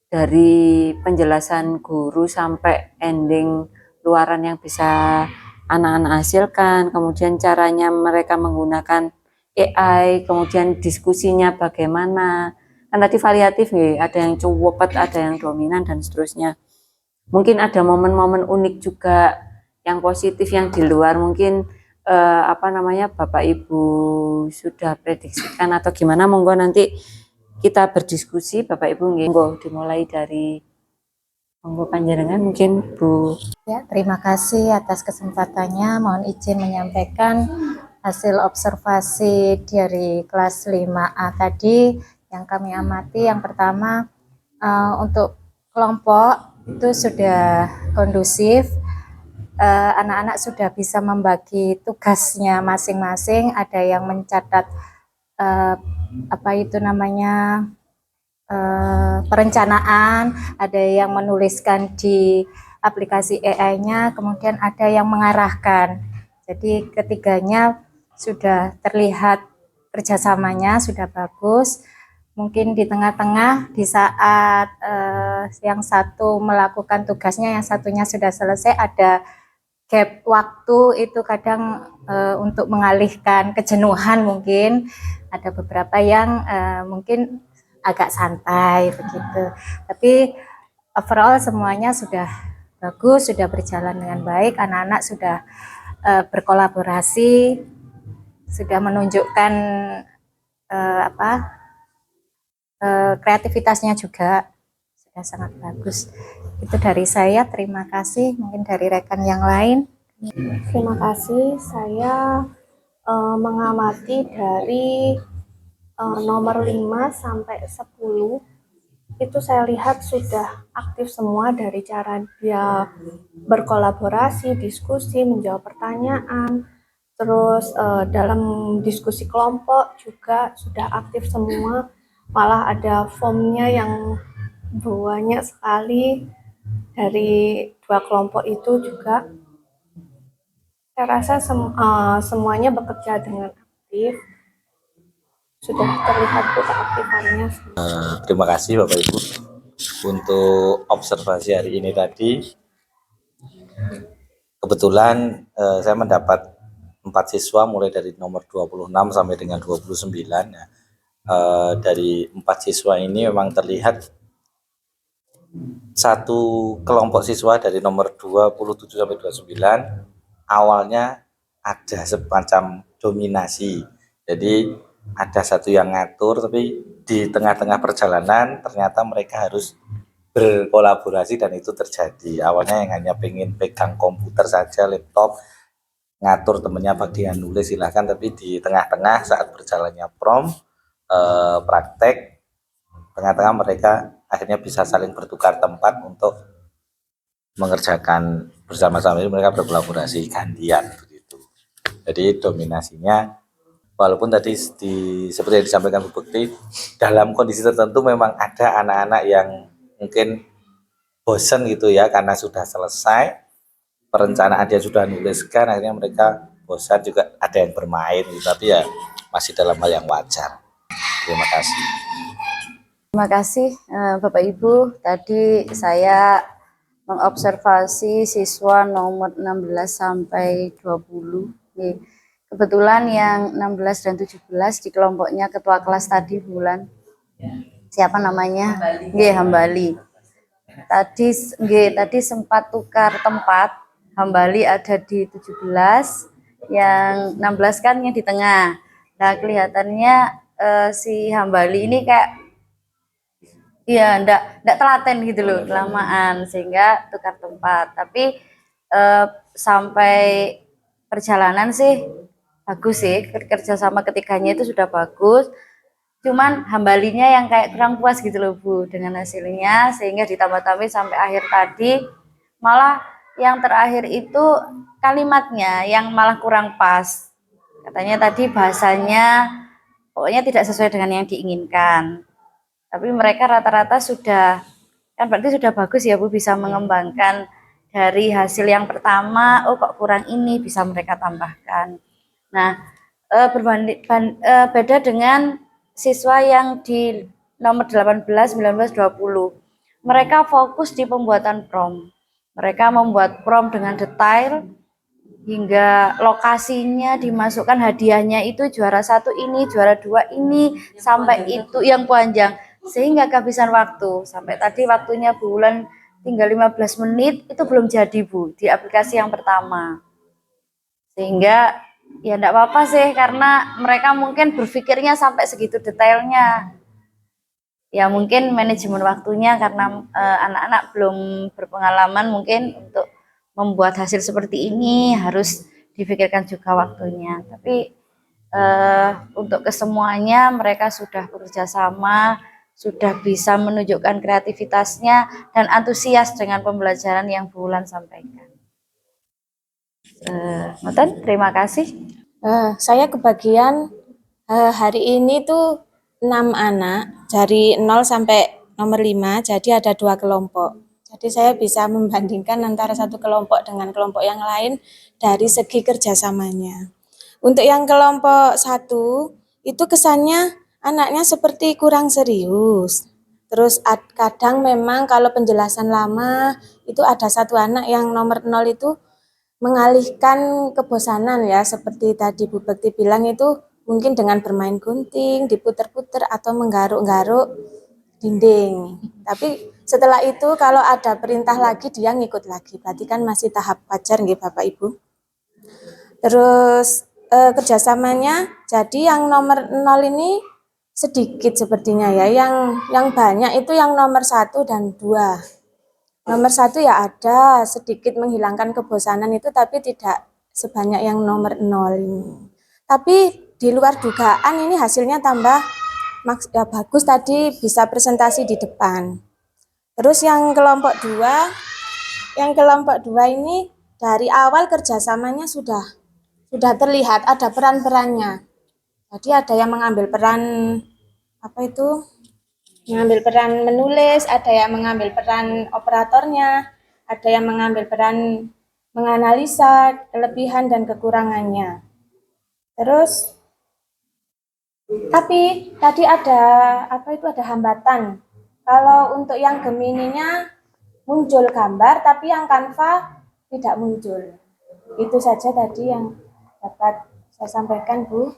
dari penjelasan guru sampai ending luaran yang bisa anak-anak hasilkan, kemudian caranya mereka menggunakan AI, kemudian diskusinya bagaimana. Kan tadi variatif ya, ada yang cepet, ada yang dominan dan seterusnya. Mungkin ada momen-momen unik juga yang positif yang di luar mungkin Bapak Ibu sudah prediksikan atau gimana, monggo nanti kita berdiskusi Bapak Ibu, monggo dimulai dari monggo panjenengan mungkin Bu. Ya, terima kasih atas kesempatannya. Mohon izin menyampaikan hasil observasi dari kelas 5A tadi yang kami amati. Yang pertama, untuk kelompok itu sudah kondusif, anak-anak sudah bisa membagi tugasnya masing-masing, ada yang mencatat perencanaan, ada yang menuliskan di aplikasi AI-nya, kemudian ada yang mengarahkan. Jadi ketiganya sudah terlihat kerjasamanya sudah bagus. Mungkin di tengah-tengah di saat yang satu melakukan tugasnya, yang satunya sudah selesai, ada gap waktu itu kadang untuk mengalihkan kejenuhan, mungkin ada beberapa yang mungkin agak santai begitu. Tapi overall semuanya sudah bagus, sudah berjalan dengan baik. Anak-anak sudah berkolaborasi, sudah menunjukkan kreativitasnya juga sudah sangat bagus. Itu dari saya, terima kasih. Mungkin dari rekan yang lain. Terima kasih. Saya mengamati dari nomor 5 sampai 10 itu saya lihat sudah aktif semua, dari cara dia berkolaborasi, diskusi, menjawab pertanyaan, terus dalam diskusi kelompok juga sudah aktif semua, malah ada formnya yang banyak sekali dari 2 kelompok itu juga. Saya rasa semuanya bekerja dengan aktif. Sudah terlihat keaktifannya. Terima kasih Bapak Ibu untuk observasi hari ini tadi. Kebetulan saya mendapat 4 siswa mulai dari nomor 26 sampai dengan 29. Ya. Dari 4 siswa ini memang terlihat satu kelompok siswa dari nomor 27 sampai 29 awalnya ada semacam dominasi. Jadi ada satu yang ngatur, tapi di tengah-tengah perjalanan ternyata mereka harus berkolaborasi dan itu terjadi. Awalnya yang hanya pengen pegang komputer saja, laptop, ngatur temennya bagian nulis silahkan, tapi di tengah-tengah saat berjalannya praktek, tengah-tengah mereka akhirnya bisa saling bertukar tempat untuk mengerjakan bersama-sama. Mereka berkolaborasi gantian begitu. Jadi dominasinya, walaupun tadi seperti yang disampaikan Bu Bekti, dalam kondisi tertentu memang ada anak-anak yang mungkin bosan gitu ya, karena sudah selesai perencanaan, dia sudah nuliskan, akhirnya mereka bosan, juga ada yang bermain gitu, tapi ya masih dalam hal yang wajar. Terima kasih. Terima kasih Bapak Ibu. Tadi saya mengobservasi siswa nomor 16 sampai 20. Kebetulan yang 16 dan 17 di kelompoknya ketua kelas tadi bulan. Siapa namanya? Hambali. Tadi sempat tukar tempat. Hambali ada di 17, yang 16 kan yang di tengah. Nah, kelihatannya si Hambali ini kayak enggak telaten gitu loh, kelamaan, sehingga tukar tempat. Tapi sampai perjalanan sih bagus sih, kerjasama ketiganya itu sudah bagus. Cuman Hambalinya yang kayak kurang puas gitu loh Bu dengan hasilnya, sehingga ditambah-tambah sampai akhir tadi. Malah yang terakhir itu kalimatnya yang malah kurang pas. Katanya tadi bahasanya pokoknya tidak sesuai dengan yang diinginkan. Tapi mereka rata-rata sudah, kan berarti sudah bagus ya Bu, bisa mengembangkan dari hasil yang pertama, oh kok kurang ini, bisa mereka tambahkan. Nah, beda dengan siswa yang di nomor 18, 19, 20. Mereka fokus di pembuatan prom. Mereka membuat prom dengan detail hingga lokasinya dimasukkan hadiahnya itu juara 1 ini, juara 2 ini, sampai itu yang panjang. Sehingga kehabisan waktu. Sampai tadi waktunya bulan tinggal 15 menit, itu belum jadi Bu, di aplikasi yang pertama. Sehingga ya enggak apa-apa sih, karena mereka mungkin berpikirnya sampai segitu detailnya. Ya mungkin manajemen waktunya karena anak-anak belum berpengalaman mungkin untuk membuat hasil seperti ini harus dipikirkan juga waktunya. Tapi untuk kesemuanya mereka sudah bekerja sama, sudah bisa menunjukkan kreativitasnya dan antusias dengan pembelajaran yang Bu Wulan sampaikan. Terima kasih. Saya kebagian hari ini tuh 6 anak dari 0 sampai nomor 5, jadi ada 2 kelompok. Jadi saya bisa membandingkan antara satu kelompok dengan kelompok yang lain dari segi kerjasamanya. Untuk yang kelompok 1, itu kesannya anaknya seperti kurang serius. Terus kadang memang kalau penjelasan lama, itu ada satu anak yang nomor 0 itu mengalihkan kebosanan ya, seperti tadi Bu Bekti bilang itu mungkin dengan bermain gunting, diputer-puter atau menggaruk-garuk dinding. Tapi setelah itu kalau ada perintah lagi dia ngikut lagi. Berarti kan masih tahap wajar nggih Bapak Ibu. Terus kerjasamanya jadi yang nomor 0 ini sedikit sepertinya ya. Yang banyak itu yang nomor 1 dan 2. Nomor 1 ya ada sedikit menghilangkan kebosanan itu, tapi tidak sebanyak yang nomor 0 ini. Tapi di luar dugaan ini hasilnya tambah ya bagus, tadi bisa presentasi di depan. Terus yang kelompok 2 ini dari awal kerjasamanya sudah terlihat ada peran-perannya. Jadi ada yang mengambil peran mengambil peran menulis, ada yang mengambil peran operatornya, ada yang mengambil peran menganalisa kelebihan dan kekurangannya. Terus tapi tadi ada hambatan. Kalau untuk yang Gemininya muncul gambar, tapi yang Canva tidak muncul. Itu saja tadi yang dapat saya sampaikan, Bu.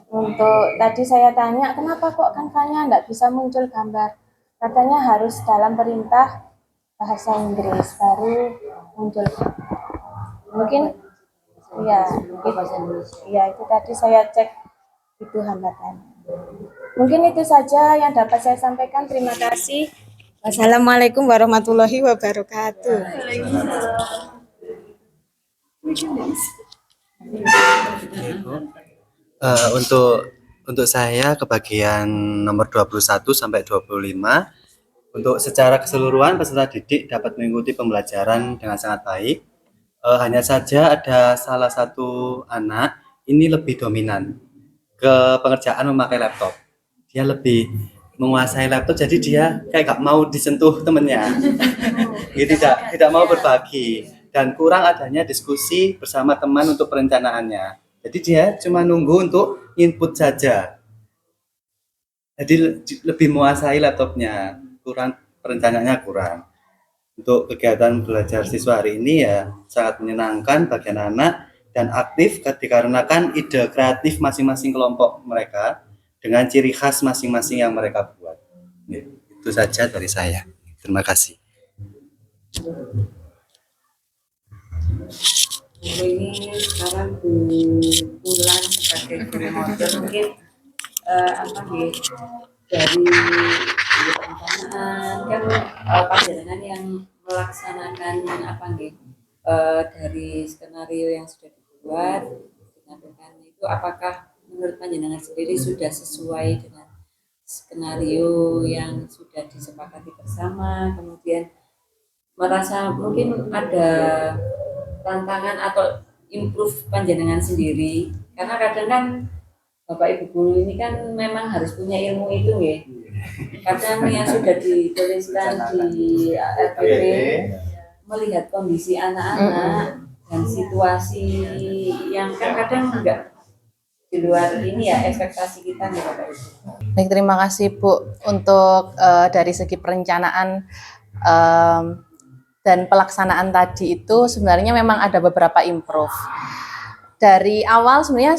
Untuk tadi saya tanya, kenapa kok Canva-nya enggak bisa muncul gambar? Katanya harus dalam perintah bahasa Inggris baru muncul. Mungkin itu tadi saya cek itu hambatan. Mungkin itu saja yang dapat saya sampaikan. Terima kasih. Wassalamualaikum warahmatullahi wabarakatuh. Untuk saya kebagian nomor 21 sampai 25. Untuk secara keseluruhan peserta didik dapat mengikuti pembelajaran dengan sangat baik. Hanya saja ada salah satu anak ini lebih dominan ke pengerjaan memakai laptop. Dia lebih menguasai laptop, jadi dia kayak gak mau disentuh temennya. Dia tidak mau berbagi dan kurang adanya diskusi bersama teman untuk perencanaannya. Jadi dia cuma nunggu untuk input saja. Jadi lebih menguasai laptopnya, perencanaannya kurang. Untuk kegiatan belajar siswa hari ini ya sangat menyenangkan bagi anak-anak dan aktif dikarenakan ide kreatif masing-masing kelompok mereka dengan ciri khas masing-masing yang mereka buat. Itu saja dari saya. Terima kasih. Ini sekarang bulan sebagai guru model mungkin dari perencanaan kan panjenengan yang melaksanakan dari skenario yang sudah dibuat itu apakah menurut panjenengan sendiri sudah sesuai dengan skenario yang sudah disepakati bersama, kemudian merasa mungkin ada tantangan atau improve panjenengan sendiri, karena kadang kan Bapak Ibu guru ini kan memang harus punya ilmu itu ya. Kadang yang sudah dituliskan di RPP melihat kondisi anak-anak dan situasi yang kan kadang enggak di luar ini ya ekspektasi kita nih Bapak Ibu. Baik, terima kasih Bu untuk dari segi perencanaan dan pelaksanaan tadi itu sebenarnya memang ada beberapa improve. Dari awal sebenarnya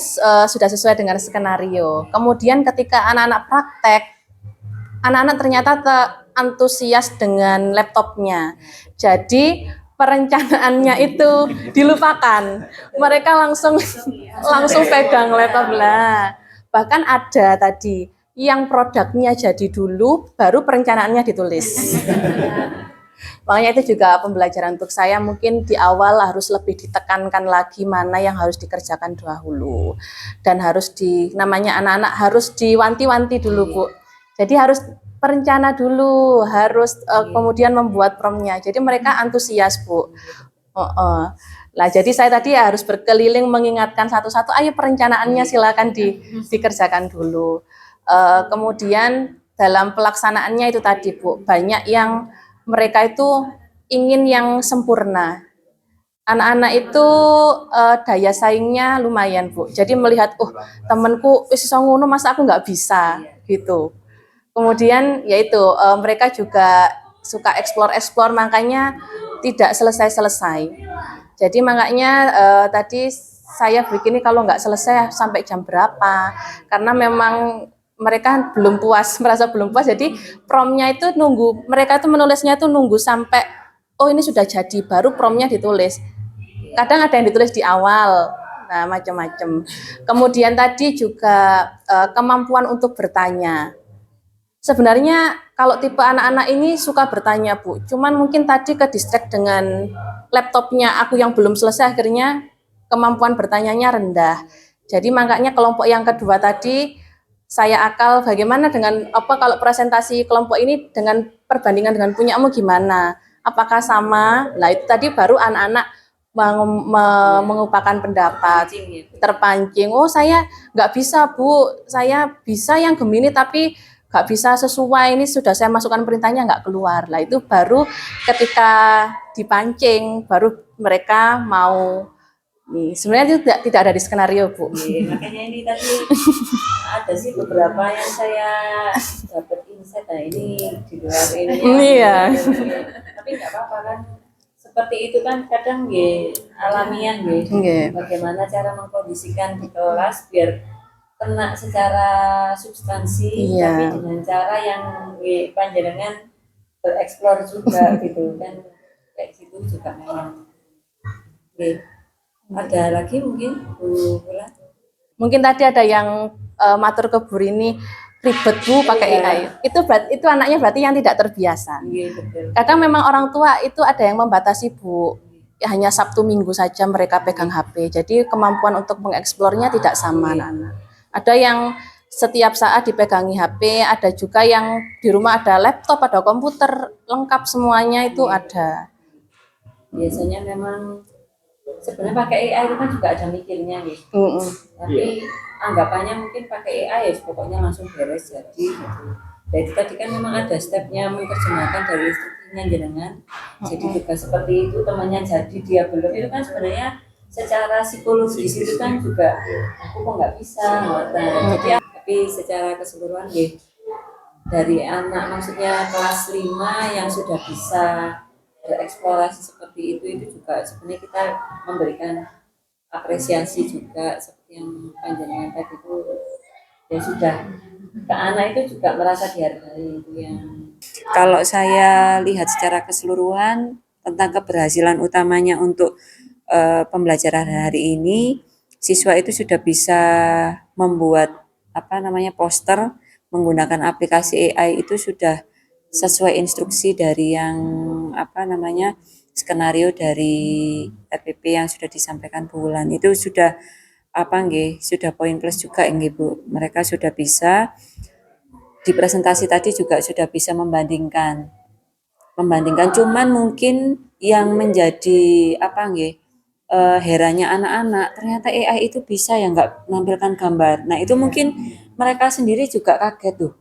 sudah sesuai dengan skenario. Kemudian ketika anak-anak praktek, anak-anak ternyata antusias dengan laptopnya. Jadi perencanaannya itu dilupakan. Mereka langsung pegang laptop lah. Bahkan ada tadi yang produknya jadi dulu, baru perencanaannya ditulis. Makanya itu juga pembelajaran untuk saya, mungkin di awal harus lebih ditekankan lagi mana yang harus dikerjakan dahulu. Dan harus namanya anak-anak harus diwanti-wanti dulu Bu. Jadi harus perencana dulu, harus kemudian membuat promnya. Jadi mereka antusias Bu. Lah jadi saya tadi harus berkeliling mengingatkan satu-satu, ayo perencanaannya silakan dikerjakan dulu. Kemudian dalam pelaksanaannya itu tadi Bu, banyak yang mereka itu ingin yang sempurna. Anak-anak itu daya saingnya lumayan Bu. Jadi melihat, temanku iso ngono masa aku nggak bisa gitu. Kemudian yaitu mereka juga suka explore, makanya tidak selesai. Jadi makanya tadi saya bikin ini kalau nggak selesai sampai jam berapa, karena memang mereka belum puas, merasa belum puas, jadi promnya itu nunggu, mereka itu menulisnya itu nunggu sampai, ini sudah jadi, baru promnya ditulis. Kadang ada yang ditulis di awal, nah macam-macam. Kemudian tadi juga kemampuan untuk bertanya. Sebenarnya kalau tipe anak-anak ini suka bertanya Bu, cuman mungkin tadi ke distract dengan laptopnya aku yang belum selesai, akhirnya kemampuan bertanyanya rendah. Jadi makanya kelompok yang kedua tadi saya akal bagaimana dengan kalau presentasi kelompok ini dengan perbandingan dengan punyamu gimana? Apakah sama? Nah itu tadi baru anak-anak mengungkapkan pendapat, terpancing. Saya nggak bisa Bu, saya bisa yang Gemini tapi nggak bisa sesuai, ini sudah saya masukkan perintahnya nggak keluar. Lah itu baru ketika dipancing, baru mereka mau. Sebenarnya itu tidak ada di skenario Bu. Makanya ini tadi ada sih beberapa yang saya dapat insight, ini di luar ini. Iya. Tapi nggak apa-apa kan. Seperti itu kan kadang alamiah bagaimana cara mengkondisikan di kelas biar kena secara substansi, tapi dengan cara yang panjenengan bereksplor juga gitu kan, kayak gitu juga memang. Ada lagi mungkin Bu Bulan? Mungkin tadi ada yang matur ke Bu ini ribet Bu pakai AI. Itu anaknya berarti yang tidak terbiasa. Kadang memang orang tua itu ada yang membatasi Bu. Hanya Sabtu Minggu saja mereka pegang HP. Jadi kemampuan untuk mengeksplornya tidak sama anak-anak. Ada yang setiap saat dipegangi HP, ada juga yang di rumah ada laptop, ada komputer, lengkap semuanya itu ada. Biasanya memang sebenarnya pakai AI itu kan juga ada mikirnya tapi anggapannya mungkin pakai AI pokoknya langsung beres jadi gitu. Jadi tadi kan memang ada stepnya menerjemahkan dari instruksinya jenengan. Jadi juga seperti itu temannya jadi dia belum, itu kan sebenarnya secara psikologis itu kan juga aku kok nggak bisa. Jadi tapi secara keseluruhan dari anak maksudnya kelas 5 yang sudah bisa bereksplorasi seperti itu juga sebenarnya kita memberikan apresiasi juga seperti yang panjenengan tadi itu ya sudah ke anak itu juga merasa dihargai itu yang. Kalau saya lihat secara keseluruhan tentang keberhasilan utamanya untuk pembelajaran hari ini, siswa itu sudah bisa membuat poster menggunakan aplikasi AI itu sudah sesuai instruksi dari yang skenario dari RPP yang sudah disampaikan Bu Wulan. Itu sudah sudah poin plus juga Bu. Mereka sudah bisa di presentasi tadi juga sudah bisa membandingkan cuman mungkin yang menjadi herannya anak-anak ternyata AI itu bisa ya nggak menampilkan gambar. Nah itu mungkin mereka sendiri juga kaget tuh.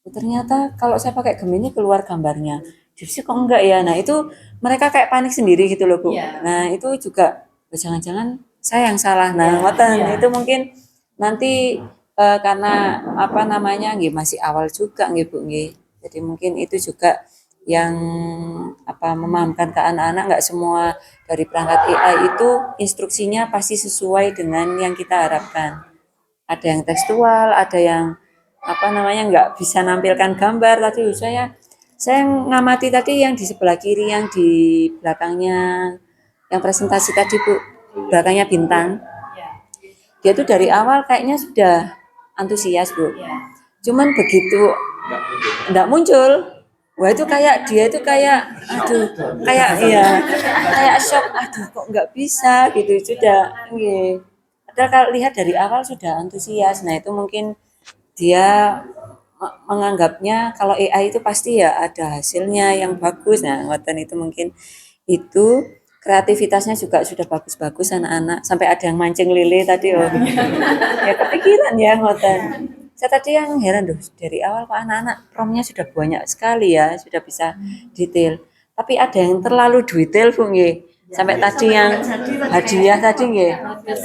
Ternyata kalau saya pakai Gemini keluar gambarnya, Dipsy kok enggak ya? Nah itu mereka kayak panik sendiri gitu loh Bu. Nah itu juga jangan-jangan saya yang salah. Nah itu mungkin nanti karena apa namanya nggih masih awal juga nggih Bu nggih. Jadi mungkin itu juga yang apa memahamkan ke anak-anak nggak semua dari perangkat AI itu instruksinya pasti sesuai dengan yang kita harapkan. Ada yang tekstual, ada yang apa namanya nggak bisa nampilkan gambar. Tadi saya ngamati tadi yang di sebelah kiri, yang di belakangnya, yang presentasi tadi Bu, belakangnya bintang. Dia tuh dari awal kayaknya sudah antusias Bu. Cuman begitu nggak muncul, wah itu kayak dia itu kayak, aduh, kayak shock, aduh kok nggak bisa gitu sudah. Padahal kalau lihat dari awal sudah antusias. Nah itu mungkin dia menganggapnya kalau AI itu pasti ya ada hasilnya yang bagus. Nah, ngoten itu mungkin itu kreativitasnya juga sudah bagus-bagus anak-anak. Sampai ada yang mancing lele tadi ya kepikiran ya ngoten. Saya tadi yang heran dari awal kok anak-anak promnya sudah banyak sekali ya, sudah bisa detail. Tapi ada yang terlalu detail Bu nggih. Sampai tadi yang hadiah tadi nggih.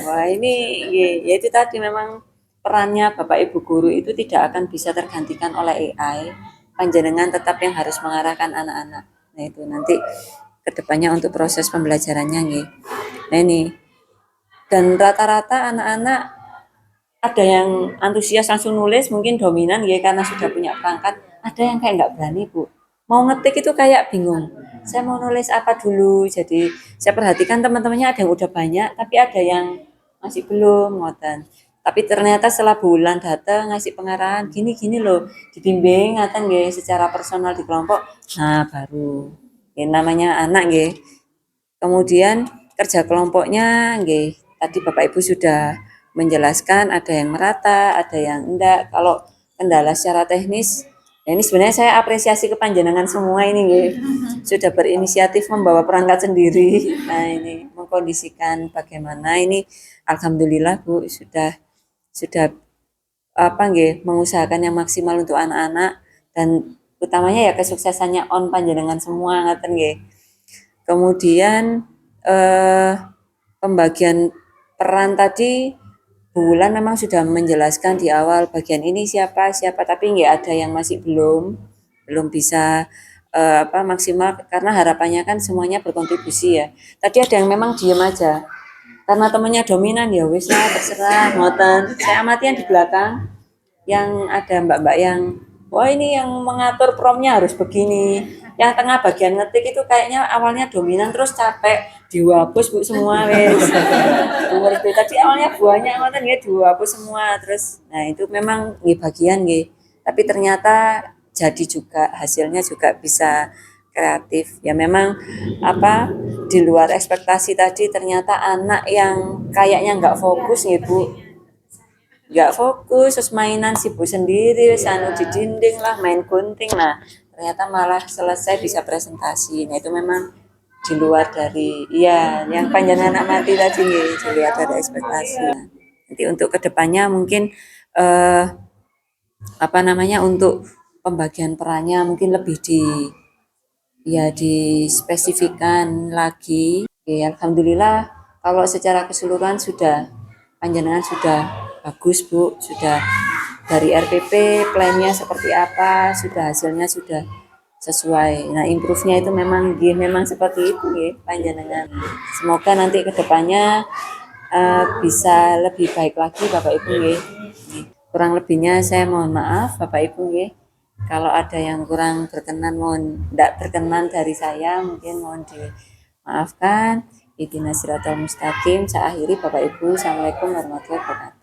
Wah, ini nggih, ya itu tadi memang perannya Bapak Ibu guru itu tidak akan bisa tergantikan oleh AI. Panjenengan tetap yang harus mengarahkan anak-anak. Nah, itu nanti kedepannya untuk proses pembelajarannya nggih. Nah, ini. Dan rata-rata anak-anak ada yang antusias langsung nulis, mungkin dominan ya karena sudah punya perangkat. Ada yang kayak nggak berani Bu. Mau ngetik itu kayak bingung. Saya mau nulis apa dulu. Jadi saya perhatikan teman-temannya ada yang udah banyak, tapi ada yang masih belum ngoten. Tapi ternyata setelah bulan datang ngasih pengarahan gini-gini loh, dibimbing ngaten nggih secara personal di kelompok. Nah, baru ya, namanya anak nggih. Kemudian kerja kelompoknya nggih. Tadi Bapak Ibu sudah menjelaskan ada yang merata, ada yang enggak. Kalau kendala secara teknis, ya ini sebenarnya saya apresiasi ke panjenengan semua ini nggih. Sudah berinisiatif membawa perangkat sendiri. Nah, ini mengkondisikan bagaimana ini alhamdulillah Bu sudah apa nggih mengusahakan yang maksimal untuk anak-anak dan utamanya ya kesuksesannya on panjenengan semua ngaten nggih. Kemudian pembagian peran tadi Bulan memang sudah menjelaskan di awal bagian ini siapa tapi nggak ada yang masih belum bisa apa maksimal karena harapannya kan semuanya berkontribusi ya. Tadi ada yang memang diem aja karena temannya dominan ya wis lah terserah ngoten. Saya amati yang di belakang yang ada mbak-mbak yang wah ini yang mengatur promnya harus begini. Yang tengah bagian ngetik itu kayaknya awalnya dominan terus capek dihapus Bu semua wis. Tadi awalnya banyak ngoten nggih dihapus semua terus nah itu memang nggih bagian nggih. Tapi ternyata jadi juga hasilnya juga bisa kreatif. Ya memang apa di luar ekspektasi tadi ternyata anak yang kayaknya nggak fokus nggih Bu. Nggak fokus terus mainan sibuk sendiri anu di dinding lah main gunting lah ternyata malah selesai bisa presentasi. Nah itu memang di luar dari ya yang panjenengan amati tadi nggih di luar dari ekspektasi. Nanti untuk kedepannya mungkin apa namanya untuk pembagian perannya mungkin lebih dispesifikkan lagi. Ya, alhamdulillah kalau secara keseluruhan sudah panjenengan sudah bagus Bu, sudah dari RPP plannya seperti apa, sudah hasilnya sudah sesuai. Nah, improve-nya itu memang seperti itu nggih panjenengan. Semoga nanti kedepannya bisa lebih baik lagi Bapak Ibu nggih. Kurang lebihnya saya mohon maaf Bapak Ibu nggih. Kalau ada yang kurang berkenan tidak berkenan dari saya mungkin mohon dimaafkan. Ihdinas siratal mustaqim. Saya akhiri Bapak Ibu. Assalamualaikum warahmatullahi wabarakatuh.